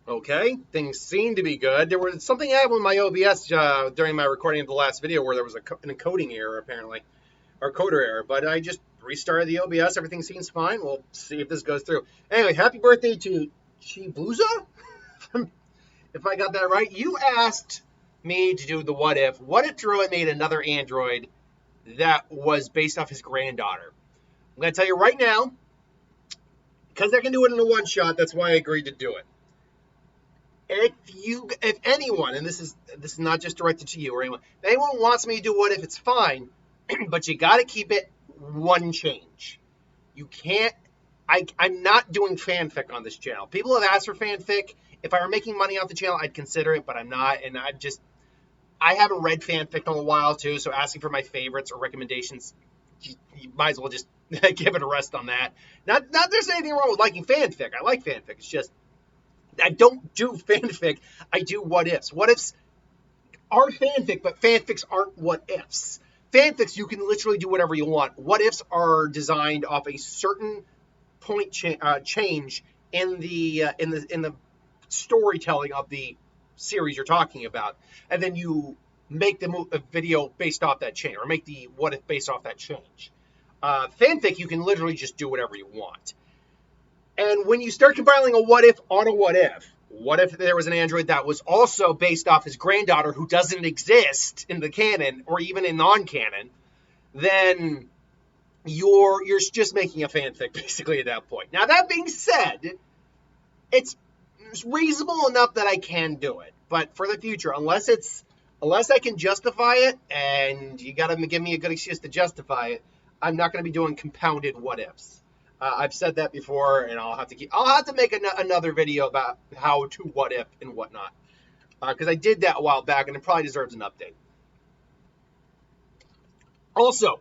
Okay, things seem to be good. There was something happened with my OBS during my recording of the last video where there was an encoding error apparently, or coder error. But I just restarted the OBS. Everything seems fine. We'll see if this goes through. Anyway, happy birthday to Chibuza. If I got that right, you asked me to do the what if. What if Drew had made another android that was based off his granddaughter? I'm gonna tell you right now, because I can do it in a one shot. That's why I agreed to do it. If anyone, and this is not just directed to you or anyone, if anyone wants me to do what if, it's fine, but you got to keep it one change. You can't. I'm not doing fanfic on this channel. People have asked for fanfic. If I were making money off the channel, I'd consider it, but I'm not, and I haven't read fanfic in a while too. So asking for my favorites or recommendations, you might as well just give it a rest on that. Not there's anything wrong with liking fanfic. I like fanfic. It's just I don't do fanfic. I do what ifs. What ifs are fanfic, but fanfics aren't what ifs. Fanfics, you can literally do whatever you want. What ifs are designed off a certain point change in the storytelling of the series you're talking about, and then you make a video based off that change, or make the what if based off that change. Fanfic, you can literally just do whatever you want. And when you start compiling a what if on a what if there was an android that was also based off his granddaughter who doesn't exist in the canon or even in non-canon, then you're just making a fanfic basically at that point. Now that being said, it's reasonable enough that I can do it. But for the future, unless I can justify it, and you got to give me a good excuse to justify it, I'm not going to be doing compounded what ifs. I've said that before, and I'll have to make another video about how to what if and whatnot, because I did that a while back, and it probably deserves an update. Also,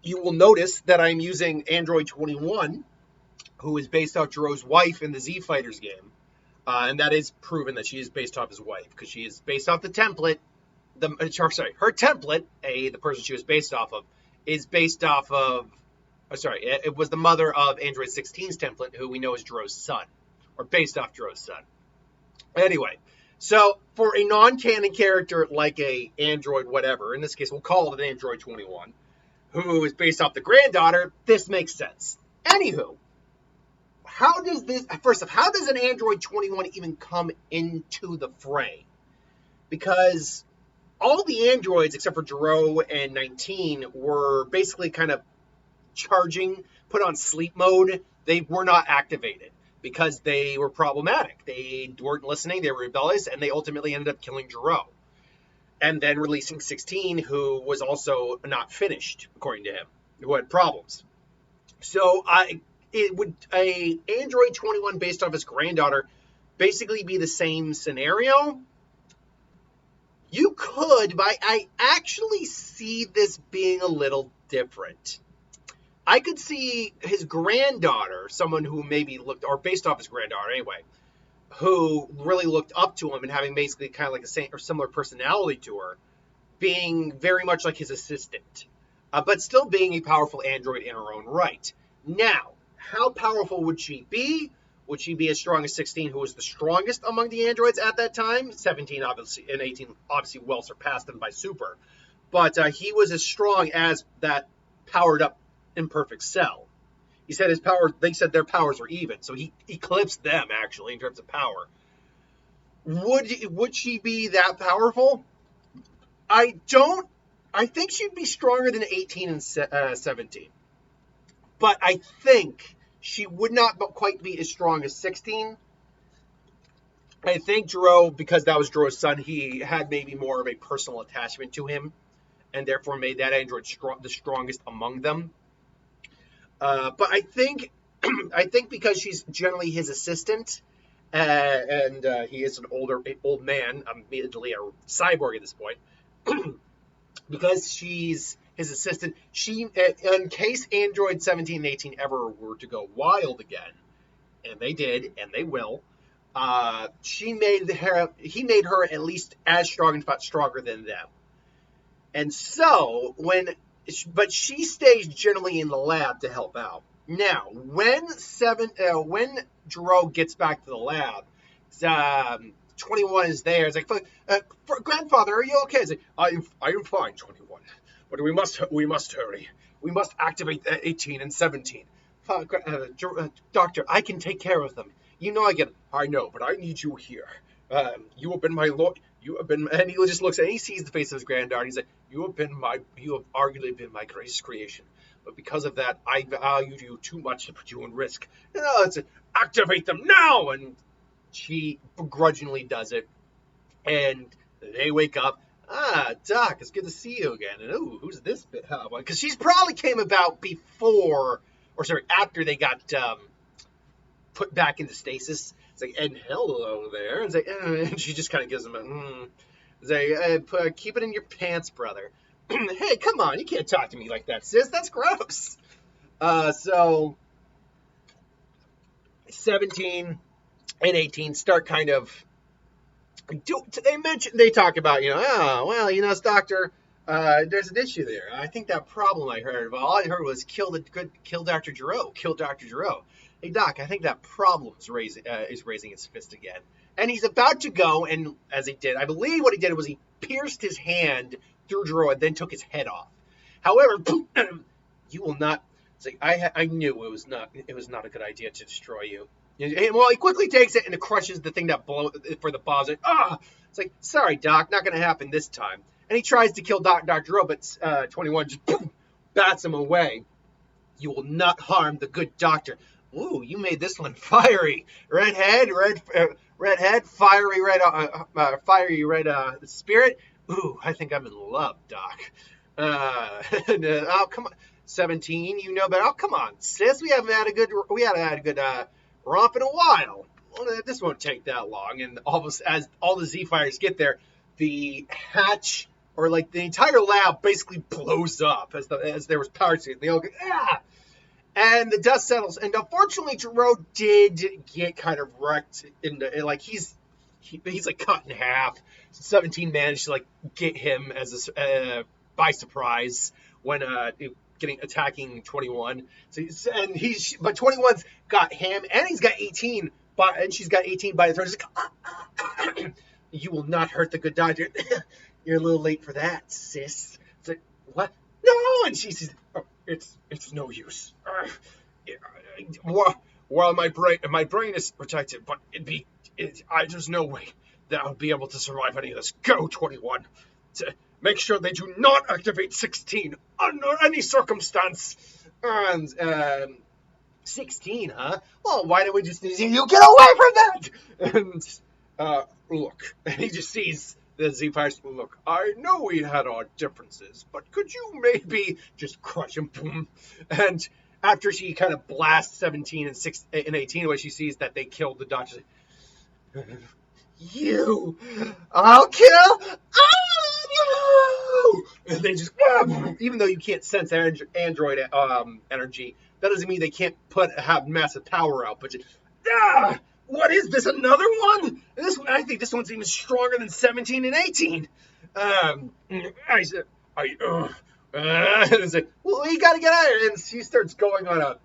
you will notice that I'm using Android 21, who is based off Gero's wife in the Z Fighters game, and that is proven that she is based off his wife, because she is based off the template. Her template, the person she was based off of, is based off of. It was the mother of Android 16's template, who we know is Gero's son, or based off Gero's son. Anyway, so for a non-canon character like a Android whatever, in this case we'll call it an Android 21, who is based off the granddaughter, this makes sense. Anywho, how does an Android 21 even come into the fray? Because all the androids except for Gero and 19 were basically kind of put on sleep mode. They were not activated because they were problematic. They weren't listening, they were rebellious, and they ultimately ended up killing Gero. And then releasing 16, who was also not finished, according to him, who had problems. So would a Android 21 based off his granddaughter basically be the same scenario? You could, but I actually see this being a little different. I could see his granddaughter, someone who maybe looked, or based off his granddaughter anyway, who really looked up to him and having basically kind of like a same or similar personality to her, being very much like his assistant, but still being a powerful android in her own right. Now, how powerful would she be? Would she be as strong as 16, who was the strongest among the androids at that time? 17 obviously, and 18 obviously well surpassed him by super. But he was as strong as that powered up imperfect cell. He said they said their powers were even, so he eclipsed them actually in terms of power. Would she be that powerful? I think she'd be stronger than 18 and 17. But I think she would not quite be as strong as 16. I think Gero, because that was Gero's son, he had maybe more of a personal attachment to him, and therefore made that android the strongest among them. But I think because she's generally his assistant, and he is an old man, admittedly a cyborg at this point, because she's his assistant, in case Android 17 and 18 ever were to go wild again, and they did, and they will, he made her at least as strong, if not stronger than them. And so but she stays generally in the lab to help out. Now, when Gero gets back to the lab, um, 21 is there. It's like, grandfather, are you okay? It's like, I am fine, 21. But we must hurry. We must activate 18 and 17. Doctor, I can take care of them. You know I can. I know, but I need you here. You have been my lord. You have been, and he just looks at, and he sees the face of his granddaughter. He's like, you have arguably been my greatest creation. But because of that, I value you too much to put you in risk. Let's activate them now. And she begrudgingly does it, and they wake up. Doc, it's good to see you again. And who's this bit? Because she's probably came about after they got put back into stasis. It's like, and hello there. It's like, and she just kind of gives him It's like, keep it in your pants, brother. Hey, come on, you can't talk to me like that, sis. That's gross. So 17 and 18 start kind of. They talk about, doctor, there's an issue there. I think that problem I heard, well, all I heard was kill Dr. Gero. Hey, Doc, I think that problem is raising its fist again. And he's about to go, and as he did, I believe what he did was he pierced his hand through Gero and then took his head off. However, you will not. It's like, I knew it was not a good idea to destroy you. Well, he quickly takes it and it crushes the thing that for the bombs. It's like, sorry, Doc, not going to happen this time. And he tries to kill Dr. Gero, but 21 just bats him away. You will not harm the good doctor. Ooh, you made this one fiery. Redhead, fiery red spirit. Ooh, I think I'm in love, Doc. Come on, 17. You know better. Oh, come on, sis. We haven't had a good romp in a while. Well, this won't take that long. And as all the Z fighters get there, the hatch or like the entire lab basically blows up as there was power to it. They all go, and the dust settles. And unfortunately, Gero did get kind of wrecked he's like cut in half. 17 managed to like get him as by surprise when attacking 21. But 21's got him, and he's got 18, and she's got 18 by the throat. Like, you will not hurt the good doctor. You're a little late for that, sis. It's like, what? No, and she says, it's no use. While my brain is protected, but there's no way that I'll be able to survive any of this. Go, 21. Make sure they do not activate 16 under any circumstance. And 16, huh? Well, why don't we just you get away from that? And look, and he just sees the Z-Fighters. Look, I know we had our differences, but could you maybe just crush him? Boom. And after she kind of blasts 17 and 18 away, she sees that they killed the doctor. I'll kill you! And they just, even though you can't sense android energy, that doesn't mean they can't have massive power output. What is this? Another one? I think this one's even stronger than 17 and 18. I said, it's like, well, we gotta get out of here. And she starts going on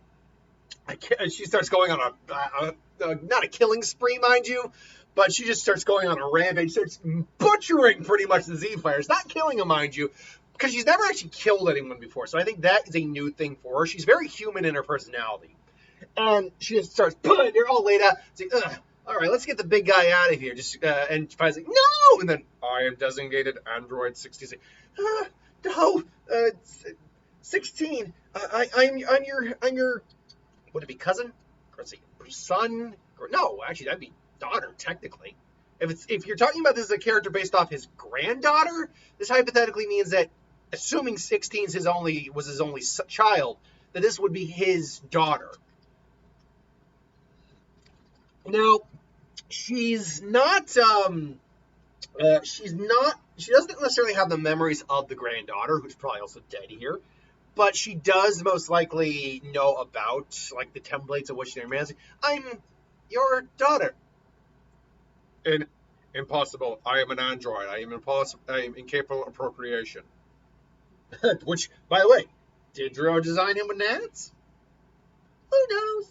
not a killing spree, mind you, but she just starts going on a rampage, starts butchering pretty much the Z-Fighters, not killing them, mind you, because she's never actually killed anyone before, so I think that is a new thing for her. She's very human in her personality. And she just starts, they're all laid out, it's like, all right, let's get the big guy out of here. And Spi's like, no! And then, I am designated Android 66. No, 16. I'm your, would it be cousin? Or is it son? Or, no, actually, that'd be daughter, technically. If you're talking about this as a character based off his granddaughter, this hypothetically means that, assuming 16 was his only child, that this would be his daughter. Now, she doesn't necessarily have the memories of the granddaughter, who's probably also dead here, but she does most likely know about, like, the templates of which they're managing. I'm your daughter. And impossible. I am an android. I am incapable of procreation. Which, by the way, did Gero design him with gnats? Who knows?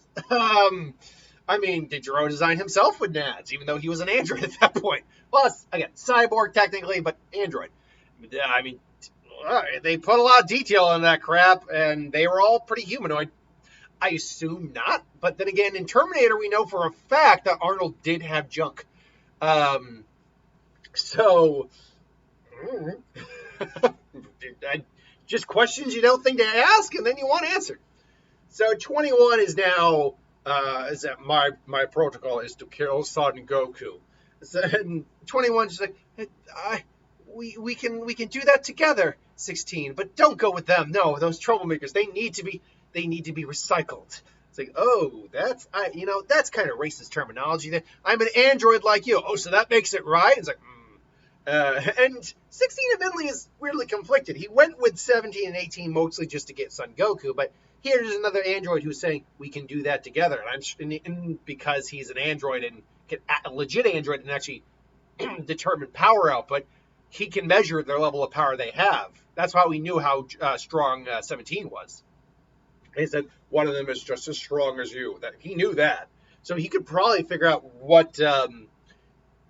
I mean, did Gero design himself with NADs, even though he was an android at that point? Plus, again, cyborg technically, but android. I mean, they put a lot of detail in that crap, and they were all pretty humanoid. I assume not, but then again, in Terminator, we know for a fact that Arnold did have junk. Um, so, just questions you don't think to ask, and then you want answered. So 21 is now is that my protocol is to kill Son Goku. So, and 21 is like, we can do that together. 16, but don't go with them. No, those troublemakers. They need to be recycled. It's like, oh, that's kind of racist terminology. There, I'm an android like you. Oh, so that makes it right. It's like. And 16 admittedly is weirdly conflicted. He went with 17 and 18 mostly just to get Son Goku, but here's another android who's saying we can do that together, and because he's an android and a legit android and actually determine power output, he can measure their level of power they have. That's why we knew how strong 17 was. And he said one of them is just as strong as you. That he knew that, so he could probably figure out what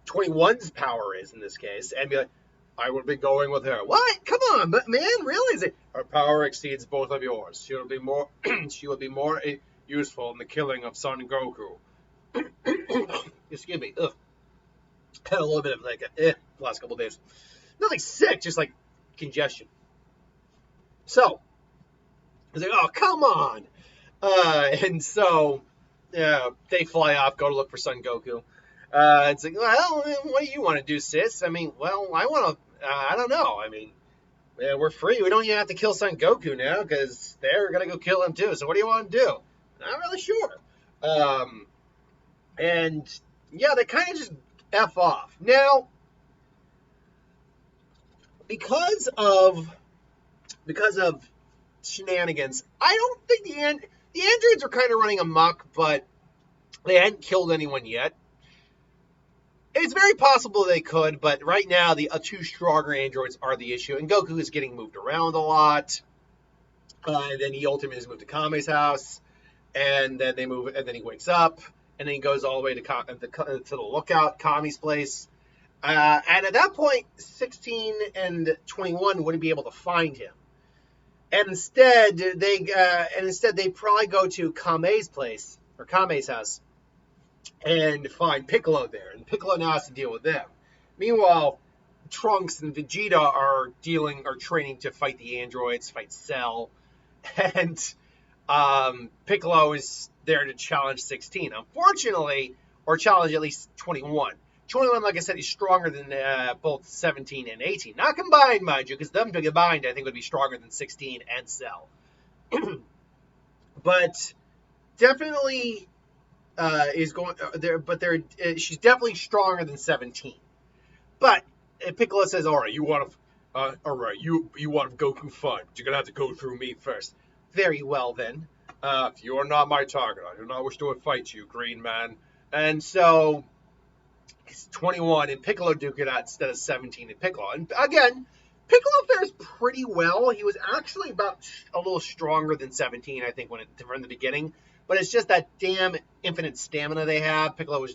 21's power is in this case, and be like, I would be going with her. What? Come on, but man, really? Is it? Her power exceeds both of yours. She will be more. She will be more useful in the killing of Son Goku. Excuse me. Ugh. Had a little bit of like the last couple of days. Nothing sick, just like congestion. So I was like, oh come on, and so they fly off, go to look for Son Goku. It's like, well, what do you want to do, sis? I mean, well, I want to, I don't know. I mean, we're free. We don't even have to kill Son Goku now because they're going to go kill him too. So what do you want to do? Not really sure. And yeah, they kind of just F off. Now, because of shenanigans, I don't think the androids are kind of running amok, but they hadn't killed anyone yet. It's very possible they could, but right now the two stronger androids are the issue, and Goku is getting moved around a lot. And then he ultimately is moved to Kame's house, and then they move, and then he wakes up, and then he goes all the way to the lookout, Kame's place. And at that point, 16 and 21 wouldn't be able to find him. And instead, they probably go to Kame's place or Kame's house and find Piccolo there, and Piccolo now has to deal with them. Meanwhile, Trunks and Vegeta are training to fight the androids, fight Cell, and Piccolo is there to challenge 16. Unfortunately, or challenge at least 21. 21, like I said, is stronger than both 17 and 18. Not combined, mind you, because them combined, I think, would be stronger than 16 and Cell. But definitely is going there. But she's definitely stronger than 17. But Piccolo says, "All right, you want Goku fun, but you're gonna have to go through me first." Very well then. You are not my target. I do not wish to fight you, Green Man. And so he's 21, and Piccolo duke it out instead of 17 and Piccolo. And again, Piccolo fares pretty well. He was actually about a little stronger than 17, I think, from the beginning. But it's just that damn infinite stamina they have. Piccolo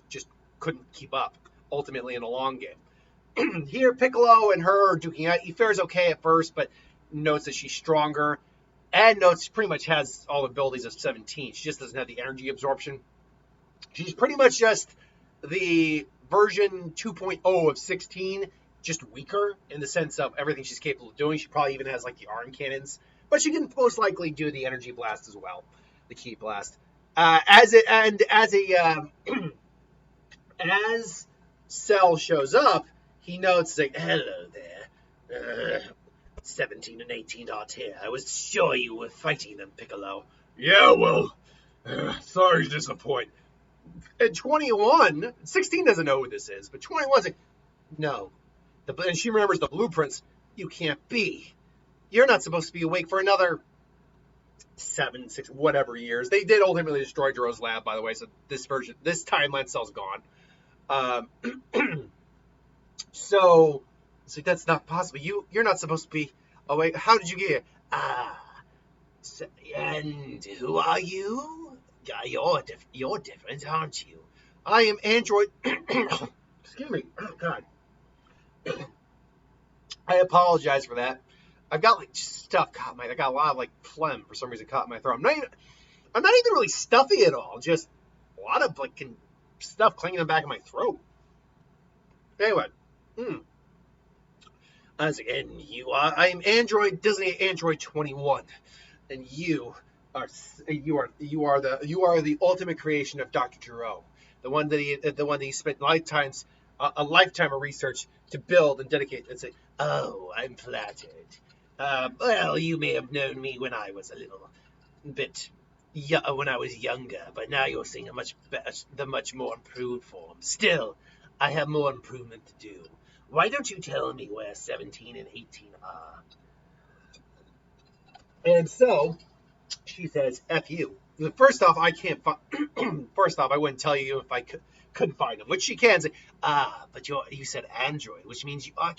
couldn't keep up, ultimately, in the long game. Here, Piccolo and her are duking out. He fares okay at first, but notes that she's stronger. And notes she pretty much has all the abilities of 17. She just doesn't have the energy absorption. She's pretty much just the version 2.0 of 16, just weaker in the sense of everything she's capable of doing. She probably even has like the arm cannons, but she can most likely do the energy blast as well, the ki blast. As Cell shows up, he notes like, "Hello there, 17 and 18 are here. I was sure you were fighting them, Piccolo." "Yeah, well, sorry to disappoint." And 21, 16 doesn't know who this is, but 21's like, "No." And she remembers the blueprints. "You can't be. You're not supposed to be awake for another 7, 6, whatever years." They did ultimately destroy Gero's lab, by the way, so this timeline Cell's gone. So it's like, that's not possible. You're not supposed to be awake. How did you get here? And who are you? Yeah, you're different, aren't you? I am Android. Excuse me. Oh God. I apologize for that. I've got like stuff caught my. I got a lot of like phlegm for some reason caught in my throat. I'm not even really stuffy at all. Just a lot of like stuff clinging in the back of my throat. Anyway, mm. And you are. I'm Android Disney Android 21, and are you are the ultimate creation of Dr. Gero, the one that he spent lifetimes a lifetime of research to build and dedicate. And say, oh, I'm flattered. Well, you may have known me when I was a little bit. Yeah, when I was younger, but now you're seeing the much more improved form. Still, I have more improvement to do. Why don't you tell me where 17 and 18 are? And so she says, "F you." First off, I can't. First off, I wouldn't tell you if I couldn't find them, which she can say. But you said Android, which means you are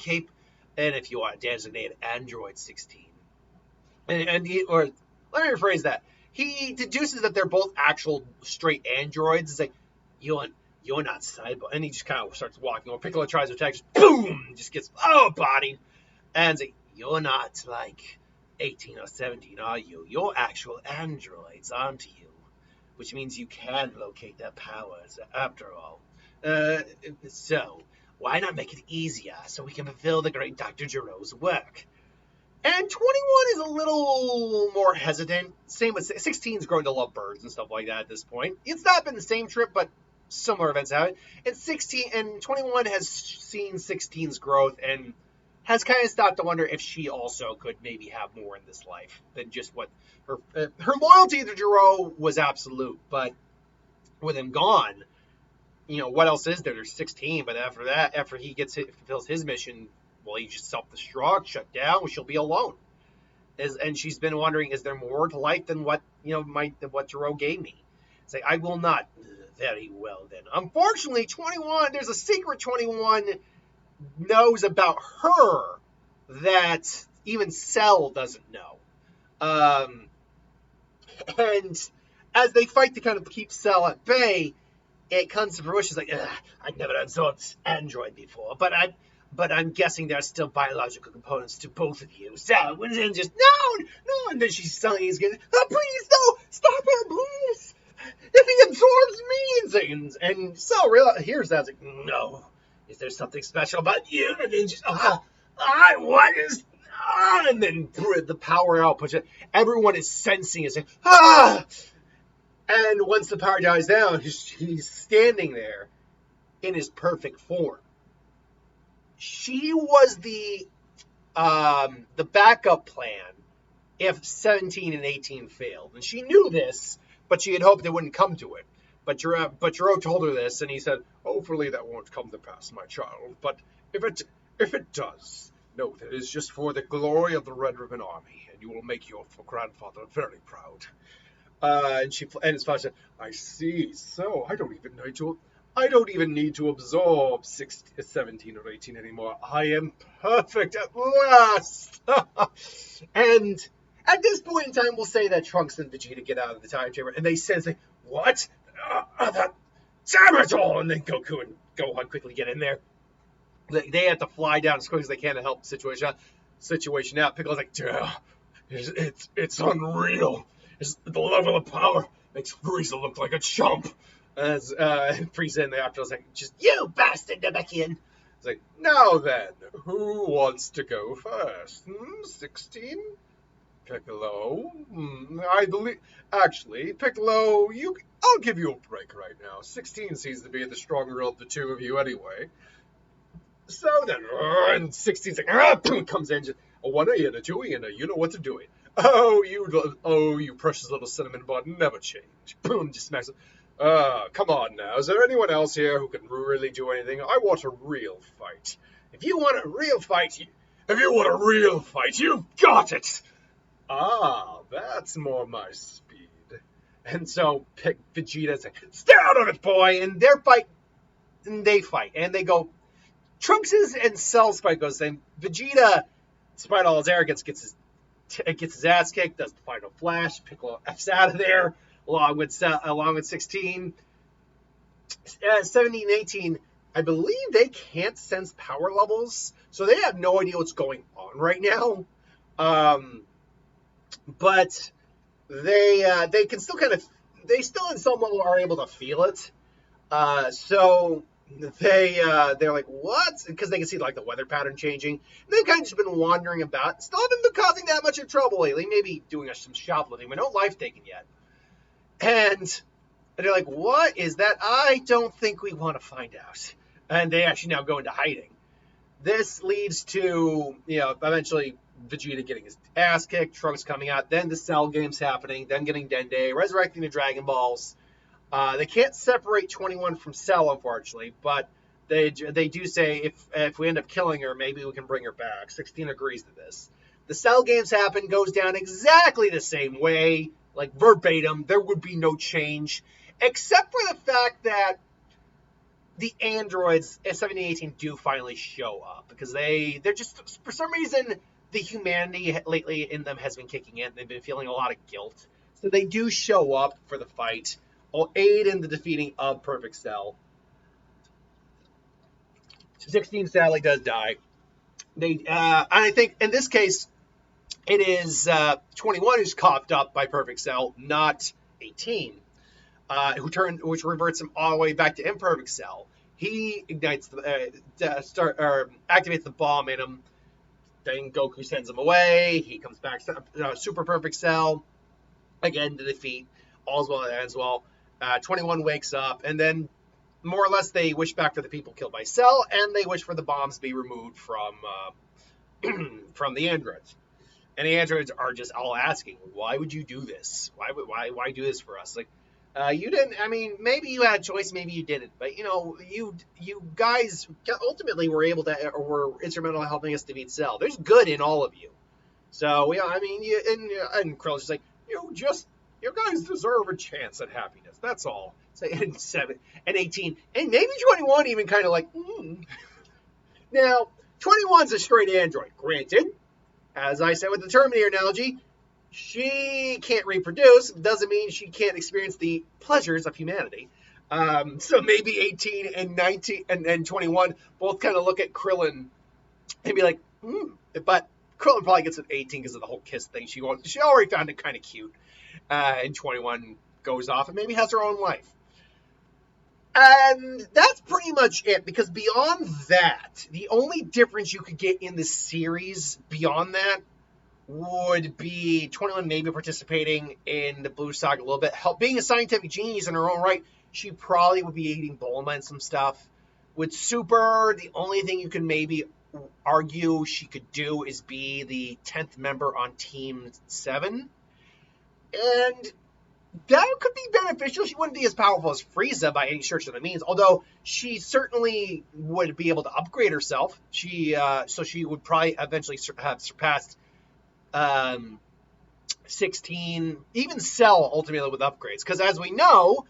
and if you are designated Android 16, or let me rephrase that. He deduces that they're both actual straight androids. It's like you're you're not cyborg, and he just kind of starts walking. When Piccolo tries to attack, just boom, just gets bodied. And it's like, you're not like 18 or 17, are you? You're actual androids, aren't you? Which means you can locate their powers, after all. So, why not make it easier so we can fulfill the great Dr. Gero's work? And 21 is a little more hesitant. Same with 16's growing to love birds and stuff like that at this point. It's not been the same trip, but similar events happen. And 21 has seen 16's growth and has kind of stopped to wonder if she also could maybe have more in this life than just what her loyalty to Gero was absolute, but with him gone, what else is there? There's 16, but after that, after he fulfills his mission, well, he just self-destruct, shut down. She'll be alone. And she's been wondering, is there more to life than what what Gero gave me? It's like, I will not. Very well then. Unfortunately, 21. There's a secret 21 knows about her that even Cell doesn't know. And as they fight to kind of keep Cell at bay, it comes to fruition. It's like, I've never absorbed Android before, but I'm guessing there's still biological components to both of you. So, and just, no, and then she's telling he's getting, please, no, stop it, please. If he absorbs me, and so here's that, like, no, is there something special about you? And then just, what is, and then the power output, everyone is sensing it, saying, and once the power dies down, he's standing there in his perfect form. She was the backup plan if 17 and 18 failed. And she knew this, but she had hoped it wouldn't come to it. But Gero told her this, and he said, hopefully that won't come to pass, my child. But if it does, know that it is just for the glory of the Red Ribbon Army, and you will make your grandfather very proud. And his father said, I see, so I don't even need to absorb 17 or 18 anymore. I am perfect at last. And at this point in time, we'll say that Trunks and Vegeta get out of the time chamber, and they say, what? Damn it all! And then Goku and Gohan quickly get in there. They have to fly down as quick as they can to help the situation out. Piccolo's like, it's unreal. The level of power makes Frieza look like a chump. As Frieza in the after was like, just, you bastard, Namekian. It's like, now then, who wants to go first? 16? Piccolo? I believe, actually, Piccolo, I'll give you a break right now. 16 seems to be the stronger of the two of you anyway. So then, and 16's like, comes in, just, a one-er and a two-er, and you know what to do it. Oh, you precious little cinnamon bun, never change. Boom, just smacks it. Come on now. Is there anyone else here who can really do anything? I want a real fight. If you want a real fight, you've got it. That's more my speed. And so Vegeta's like, stay out of it, boy. And they fight, and they go. Trunks' and Cell's fight goes the same. Vegeta, despite all his arrogance, gets his ass kicked, does the final flash. Piccolo F's out of there, along with 16. 17 and 18, I believe they can't sense power levels, so they have no idea what's going on right now. But they can still they still in some level are able to feel it. So they're like, what? Because they can see like the weather pattern changing. And they've kind of just been wandering about. Still haven't been causing that much of trouble lately. Maybe doing some shoplifting, but no life taken yet. And they're like, what is that? I don't think we want to find out. And they actually now go into hiding. This leads to, eventually Vegeta getting his ass kicked, Trunks coming out, then the Cell games happening, then getting Dende, resurrecting the Dragon Balls. They can't separate 21 from Cell, unfortunately, but they do say if we end up killing her, maybe we can bring her back. 16 agrees to this. The Cell games happen, goes down exactly the same way, like verbatim. There would be no change, except for the fact that the androids at 1718 do finally show up, because they're just, for some reason, the humanity lately in them has been kicking in. They've been feeling a lot of guilt. So they do show up for the fight, will aid in the defeating of Perfect Cell. 16 sadly does die. I think in this case, it is 21 who's coughed up by Perfect Cell, not 18, which reverts him all the way back to Imperfect Cell. He ignites activates the bomb in him. Then Goku sends him away. He comes back, Super Perfect Cell, again to defeat. All's well that ends well. 21 wakes up, and then more or less they wish back for the people killed by Cell, and they wish for the bombs to be removed from from the androids. And the androids are just all asking, why would you do this? Why do this for us? Like, you didn't, I mean, maybe you had a choice, maybe you didn't. But, you guys ultimately were able to, or were instrumental in helping us defeat Cell. There's good in all of you. So, I mean, and Krill's just like, you guys deserve a chance at happiness. That's all. So, and 7, and 18, and maybe 21 even kind of like, Now, 21's a straight android, granted. As I said with the Terminator analogy, she can't reproduce. Doesn't mean she can't experience the pleasures of humanity. So maybe 18 and 19 and 21 both kind of look at Krillin and be like, But Krillin probably gets an 18 because of the whole kiss thing. She already found it kind of cute. And 21 goes off and maybe has her own life. And that's pretty much it, because beyond that, the only difference you could get in the series beyond that would be 21 maybe participating in the Blue Saga a little bit. Being a scientific genius in her own right, she probably would be eating Bulma and some stuff. With Super, the only thing you can maybe argue she could do is be the 10th member on Team 7. And that could be beneficial. She wouldn't be as powerful as Frieza by any stretch of the means, although she certainly would be able to upgrade herself. So she would probably eventually have surpassed 16, even Cell ultimately with upgrades. Because as we know,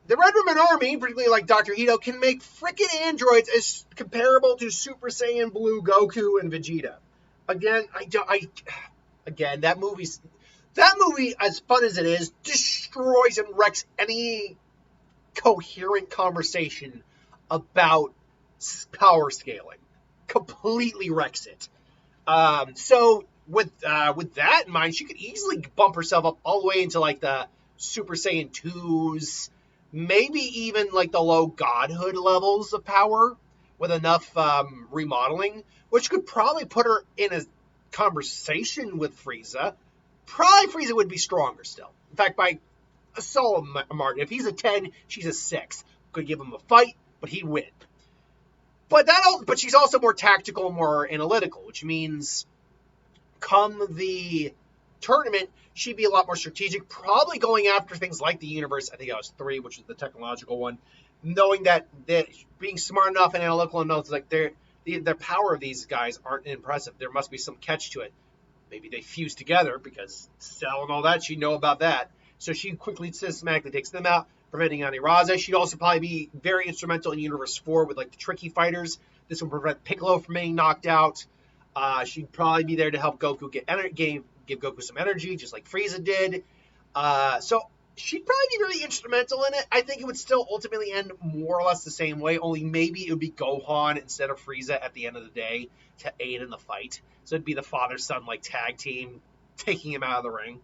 the Red Ribbon Army, particularly like Dr. Ito, can make frickin' androids as comparable to Super Saiyan Blue Goku and Vegeta. Again, that movie, as fun as it is, destroys and wrecks any coherent conversation about power scaling. Completely wrecks it. So with that in mind, she could easily bump herself up all the way into like the Super Saiyan 2s, maybe even like the low godhood levels of power with enough remodeling, which could probably put her in a conversation with Frieza. Probably Frieza would be stronger still. In fact, by a solid margin. If he's a 10, she's a 6. Could give him a fight, but he'd win. But she's also more tactical, more analytical, which means come the tournament, she'd be a lot more strategic, probably going after things like the universe. I think that was 3, which is the technological one. Knowing that being smart enough and analytical enough, like the power of these guys aren't impressive. There must be some catch to it. Maybe they fuse together because Cell and all that, she'd know about that. So she quickly, systematically takes them out, preventing Aniraza. She'd also probably be very instrumental in Universe 4 with like the tricky fighters. This will prevent Piccolo from being knocked out. She'd probably be there to help Goku give Goku some energy, just like Frieza did. So she'd probably be really instrumental in it. I think it would still ultimately end more or less the same way, only maybe it would be Gohan instead of Frieza at the end of the day to aid in the fight. So it'd be the father-son like tag team taking him out of the ring.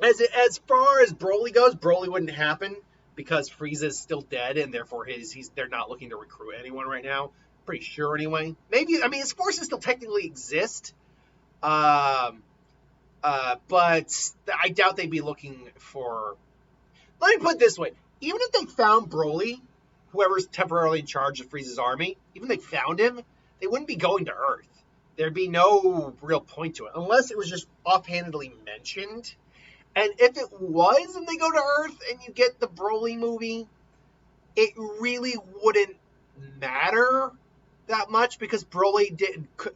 As far as Broly goes, Broly wouldn't happen because Frieza's still dead, and therefore they're not looking to recruit anyone right now. Pretty sure anyway. Maybe, I mean, his forces still technically exist. But I doubt they'd be looking for. Let me put it this way: even if they found Broly, whoever's temporarily in charge of Frieza's army, even if they found him, they wouldn't be going to Earth. There'd be no real point to it, unless it was just offhandedly mentioned. And if it was, and they go to Earth, and you get the Broly movie, it really wouldn't matter that much because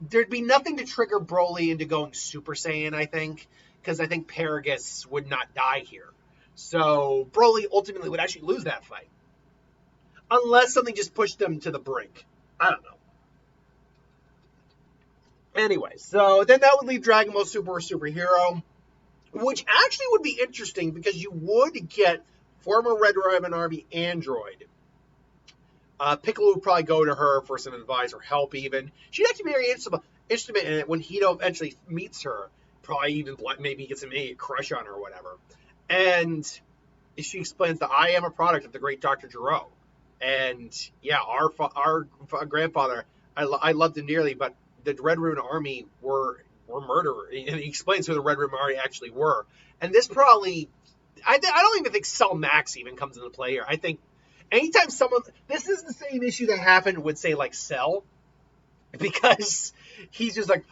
there'd be nothing to trigger Broly into going Super Saiyan, I think, because I think Paragus would not die here. So Broly ultimately would actually lose that fight. Unless something just pushed them to the brink. I don't know. Anyway, so then that would leave Dragon Ball Super or Superhero, which actually would be interesting because you would get former Red Ribbon Army android. Piccolo would probably go to her for some advice or help even. She'd actually be very instrument in it when Hito eventually meets her. Probably even maybe gets a crush on her or whatever. And she explains that I am a product of the great Dr. Gero. And yeah, our grandfather, I loved him dearly, but the Red Ribbon Army were murderers. And he explains who the Red Ribbon Army actually were. And this probably, I don't even think Cell Max even comes into play here. I think anytime this is the same issue that happened with, say, like Cell, because he's just like,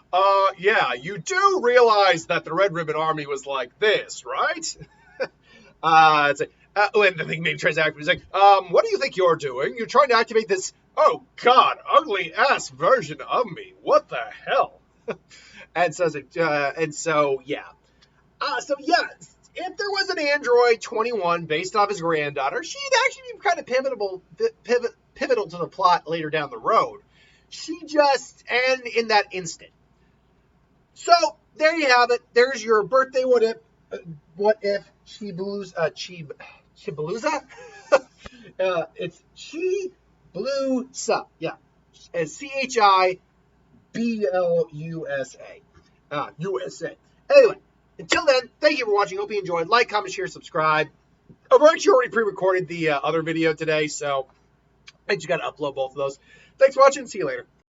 yeah, you do realize that the Red Ribbon Army was like this, right? It's like, and the thing maybe tries to activate. He's like, what do you think you're doing? You're trying to activate this, oh God, ugly ass version of me. What the hell? And so yeah. If there was an Android 21 based off his granddaughter, she'd actually be kind of pivotal to the plot later down the road. And in that instant. So there you have it. There's your birthday what if Chibiluza? It's Chibiluza. Yeah. It's CHIBLUSA. USA. Anyway, until then, thank you for watching. Hope you enjoyed. Like, comment, share, subscribe. I've actually already pre-recorded the other video today, so I just got to upload both of those. Thanks for watching. See you later.